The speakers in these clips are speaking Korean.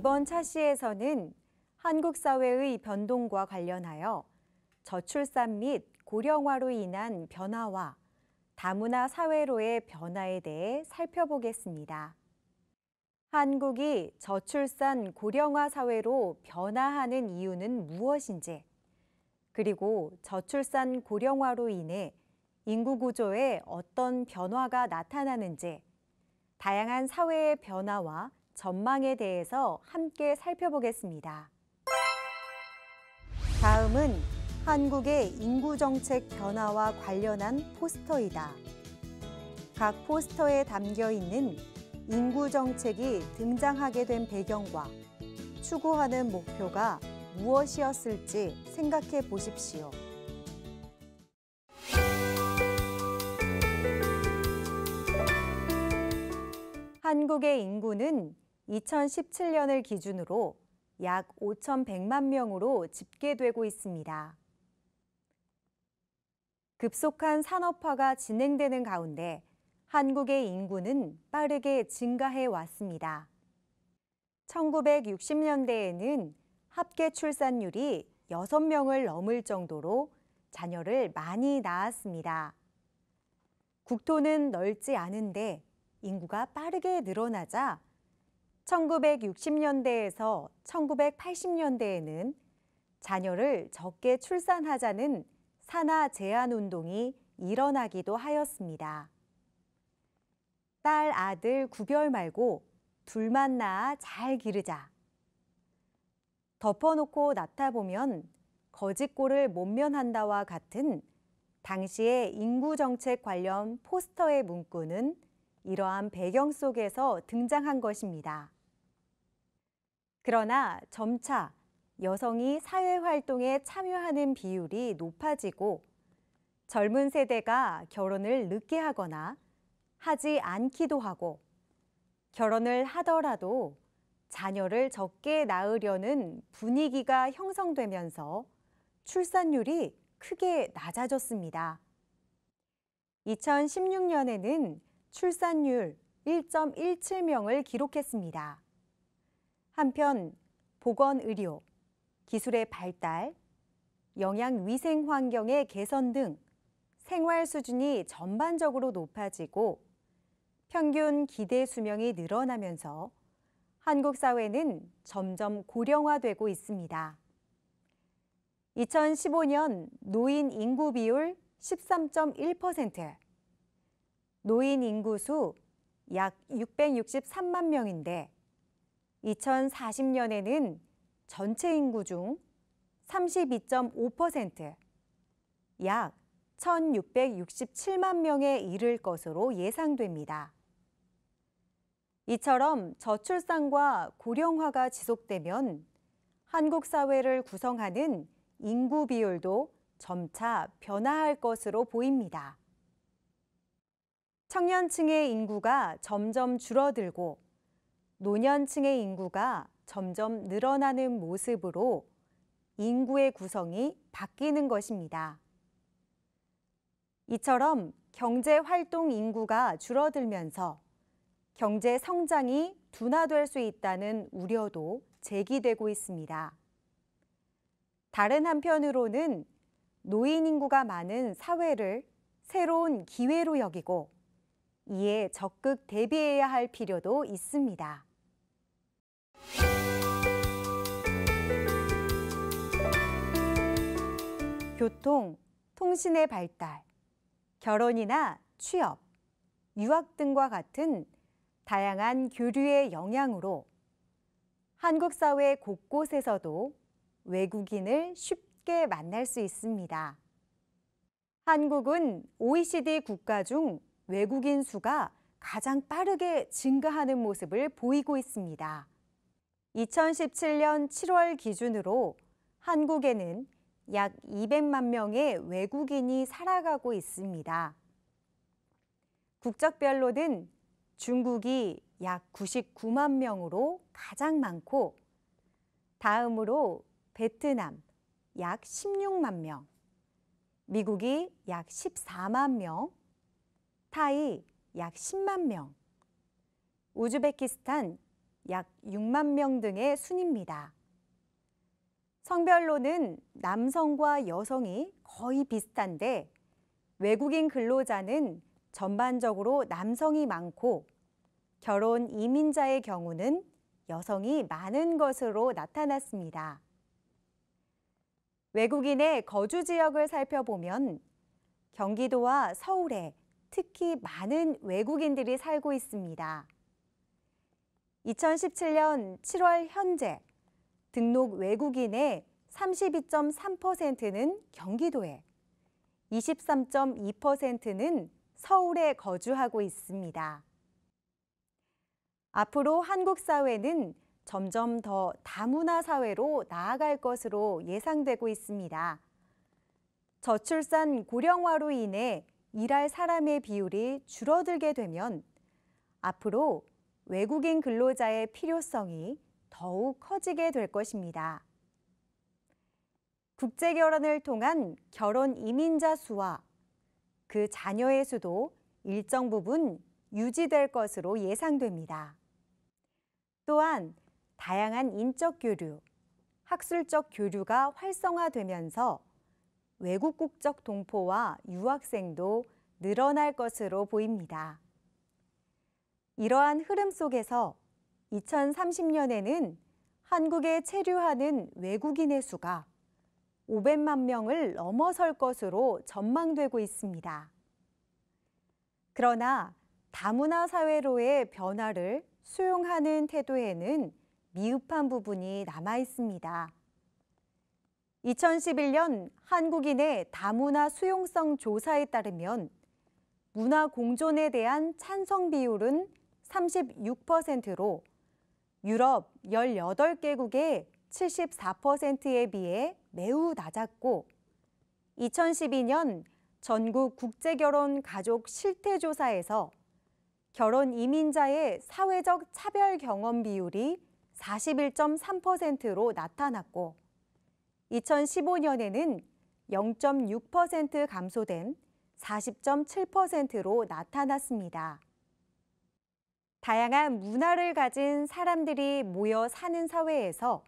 이번 차시에서는 한국 사회의 변동과 관련하여 저출산 및 고령화로 인한 변화와 다문화 사회로의 변화에 대해 살펴보겠습니다. 한국이 저출산 고령화 사회로 변화하는 이유는 무엇인지, 그리고 저출산 고령화로 인해 인구 구조에 어떤 변화가 나타나는지, 다양한 사회의 변화와 전망에 대해서 함께 살펴보겠습니다. 다음은 한국의 인구 정책 변화와 관련한 포스터이다. 각 포스터에 담겨 있는 인구 정책이 등장하게 된 배경과 추구하는 목표가 무엇이었을지 생각해 보십시오. 한국의 인구는 2017년을 기준으로 약 5,100만 명으로 집계되고 있습니다. 급속한 산업화가 진행되는 가운데 한국의 인구는 빠르게 증가해 왔습니다. 1960년대에는 합계 출산율이 6명을 넘을 정도로 자녀를 많이 낳았습니다. 국토는 넓지 않은데 인구가 빠르게 늘어나자 1960년대에서 1980년대에는 자녀를 적게 출산하자는 산하 제한 운동이 일어나기도 하였습니다. 딸, 아들 구별 말고 둘만 낳아 잘 기르자. 덮어놓고 낳다 보면 거짓골을 못 면한다와 같은 당시의 인구정책 관련 포스터의 문구는 이러한 배경 속에서 등장한 것입니다. 그러나 점차 여성이 사회활동에 참여하는 비율이 높아지고 젊은 세대가 결혼을 늦게 하거나 하지 않기도 하고 결혼을 하더라도 자녀를 적게 낳으려는 분위기가 형성되면서 출산율이 크게 낮아졌습니다. 2016년에는 출산율 1.17명을 기록했습니다. 한편 보건의료, 기술의 발달, 영양위생 환경의 개선 등 생활 수준이 전반적으로 높아지고 평균 기대 수명이 늘어나면서 한국 사회는 점점 고령화되고 있습니다. 2015년 노인 인구 비율 13.1%, 노인 인구수 약 663만 명인데 2040년에는 전체 인구 중 32.5%, 약 1,667만 명에 이를 것으로 예상됩니다. 이처럼 저출산과 고령화가 지속되면 한국 사회를 구성하는 인구 비율도 점차 변화할 것으로 보입니다. 청년층의 인구가 점점 줄어들고 노년층의 인구가 점점 늘어나는 모습으로 인구의 구성이 바뀌는 것입니다. 이처럼 경제활동 인구가 줄어들면서 경제 성장이 둔화될 수 있다는 우려도 제기되고 있습니다. 다른 한편으로는 노인 인구가 많은 사회를 새로운 기회로 여기고 이에 적극 대비해야 할 필요도 있습니다. 교통, 통신의 발달, 결혼이나 취업, 유학 등과 같은 다양한 교류의 영향으로 한국 사회 곳곳에서도 외국인을 쉽게 만날 수 있습니다. 한국은 OECD 국가 중 외국인 수가 가장 빠르게 증가하는 모습을 보이고 있습니다. 2017년 7월 기준으로 한국에는 약 200만 명의 외국인이 살아가고 있습니다. 국적별로는 중국이 약 99만 명으로 가장 많고 다음으로 베트남 약 16만 명, 미국이 약 14만 명, 타이 약 10만 명, 우즈베키스탄 약 6만 명 등의 순입니다. 성별로는 남성과 여성이 거의 비슷한데 외국인 근로자는 전반적으로 남성이 많고 결혼 이민자의 경우는 여성이 많은 것으로 나타났습니다. 외국인의 거주 지역을 살펴보면 경기도와 서울에 특히 많은 외국인들이 살고 있습니다. 2017년 7월 현재 등록 외국인의 32.3%는 경기도에, 23.2%는 서울에 거주하고 있습니다. 앞으로 한국 사회는 점점 더 다문화 사회로 나아갈 것으로 예상되고 있습니다. 저출산 고령화로 인해 일할 사람의 비율이 줄어들게 되면 앞으로 외국인 근로자의 필요성이 더욱 커지게 될 것입니다. 국제 결혼을 통한 결혼 이민자 수와 그 자녀의 수도 일정 부분 유지될 것으로 예상됩니다. 또한 다양한 인적 교류, 학술적 교류가 활성화되면서 외국 국적 동포와 유학생도 늘어날 것으로 보입니다. 이러한 흐름 속에서 2030년에는 한국에 체류하는 외국인의 수가 500만 명을 넘어설 것으로 전망되고 있습니다. 그러나 다문화 사회로의 변화를 수용하는 태도에는 미흡한 부분이 남아 있습니다. 2011년 한국인의 다문화 수용성 조사에 따르면 문화 공존에 대한 찬성 비율은 36%로 유럽 18개국의 74%에 비해 매우 낮았고 2012년 전국 국제결혼 가족 실태조사에서 결혼 이민자의 사회적 차별 경험 비율이 41.3%로 나타났고 2015년에는 0.6% 감소된 40.7%로 나타났습니다. 다양한 문화를 가진 사람들이 모여 사는 사회에서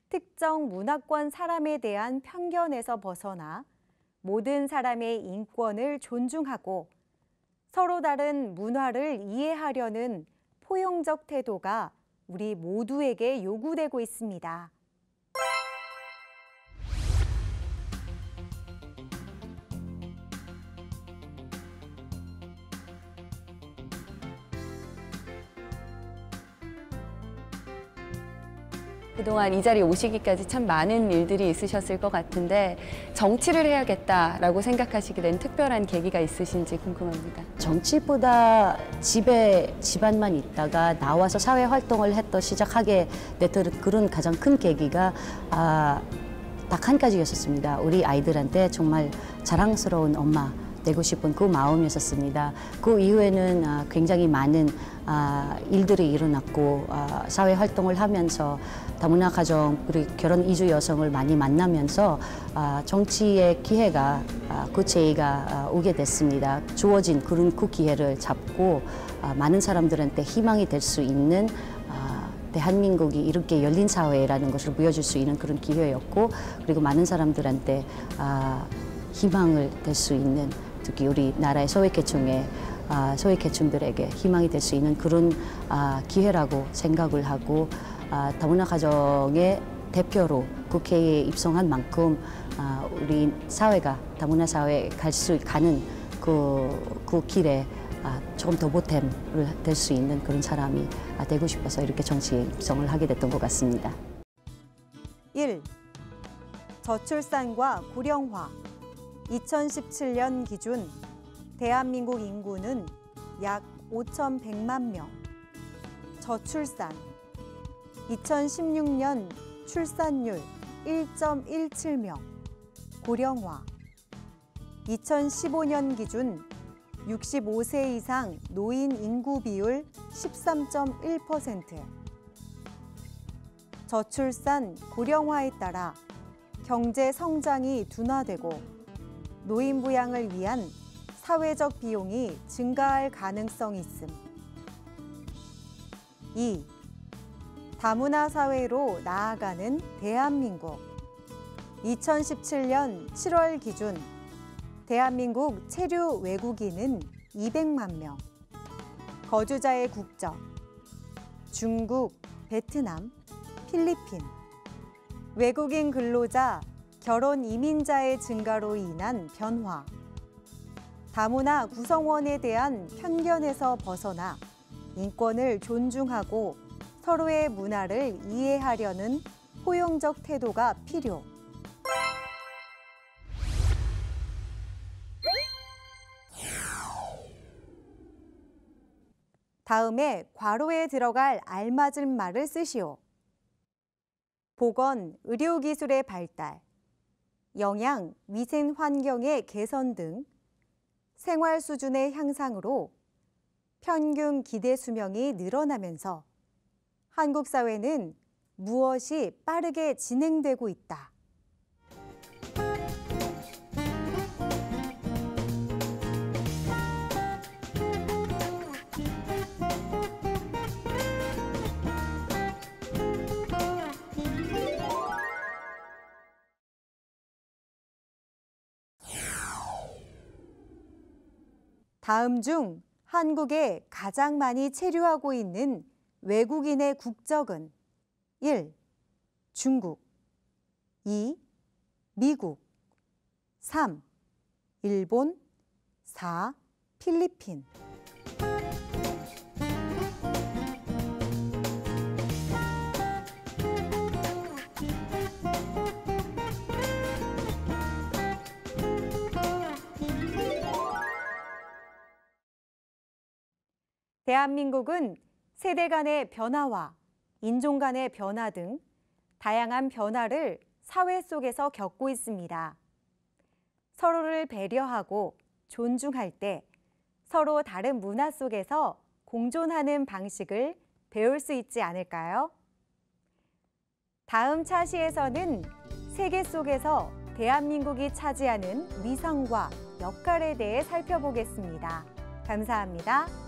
특정 문화권 사람에 대한 편견에서 벗어나 모든 사람의 인권을 존중하고 서로 다른 문화를 이해하려는 포용적 태도가 우리 모두에게 요구되고 있습니다. 그동안 이 자리에 오시기까지 참 많은 일들이 있으셨을 것 같은데 정치를 해야겠다라고 생각하시게 된 특별한 계기가 있으신지 궁금합니다. 정치보다 집안만 있다가 나와서 사회 활동을 시작하게 됐던 그런 가장 큰 계기가 딱 한 가지였었습니다. 우리 아이들한테 정말 자랑스러운 엄마 되고 싶은 그 마음이었었습니다. 그 이후에는 굉장히 많은 일들이 일어났고 사회 활동을 하면서 다문화 가정 그리고 결혼 이주 여성을 많이 만나면서 정치의 기회가 그 제의가 오게 됐습니다. 주어진 그런 그 기회를 잡고 많은 사람들한테 희망이 될 수 있는 대한민국이 이렇게 열린 사회라는 것을 보여줄 수 있는 그런 기회였고 그리고 많은 사람들한테 희망을 될 수 있는 특히 우리나라의 소외계층들에게 희망이 될 수 있는 그런 기회라고 생각을 하고 다문화 가정의 대표로 국회에 입성한 만큼 우리 사회가 다문화 사회에 가는 그 길에 조금 더 보탬을 될 수 있는 그런 사람이 되고 싶어서 이렇게 정치에 입성을 하게 됐던 것 같습니다. 1. 저출산과 고령화 2017년 기준 대한민국 인구는 약 5,100만 명. 저출산 2016년 출산율 1.17명. 고령화 2015년 기준 65세 이상 노인 인구 비율 13.1%. 저출산, 고령화에 따라 경제 성장이 둔화되고 노인 부양을 위한 사회적 비용이 증가할 가능성이 있음. 2. 다문화 사회로 나아가는 대한민국. 2017년 7월 기준 대한민국 체류 외국인은 200만 명. 거주자의 국적 중국, 베트남, 필리핀. 외국인 근로자, 결혼 이민자의 증가로 인한 변화. 다문화 구성원에 대한 편견에서 벗어나 인권을 존중하고 서로의 문화를 이해하려는 포용적 태도가 필요. 다음에 괄호에 들어갈 알맞은 말을 쓰시오. 보건, 의료기술의 발달, 영양, 위생 환경의 개선 등 생활 수준의 향상으로 평균 기대 수명이 늘어나면서 한국 사회는 무엇이 빠르게 진행되고 있다. 다음 중 한국에 가장 많이 체류하고 있는 외국인의 국적은 1. 중국 2. 미국 3. 일본 4. 필리핀. 대한민국은 세대 간의 변화와 인종 간의 변화 등 다양한 변화를 사회 속에서 겪고 있습니다. 서로를 배려하고 존중할 때 서로 다른 문화 속에서 공존하는 방식을 배울 수 있지 않을까요? 다음 차시에서는 세계 속에서 대한민국이 차지하는 위상과 역할에 대해 살펴보겠습니다. 감사합니다.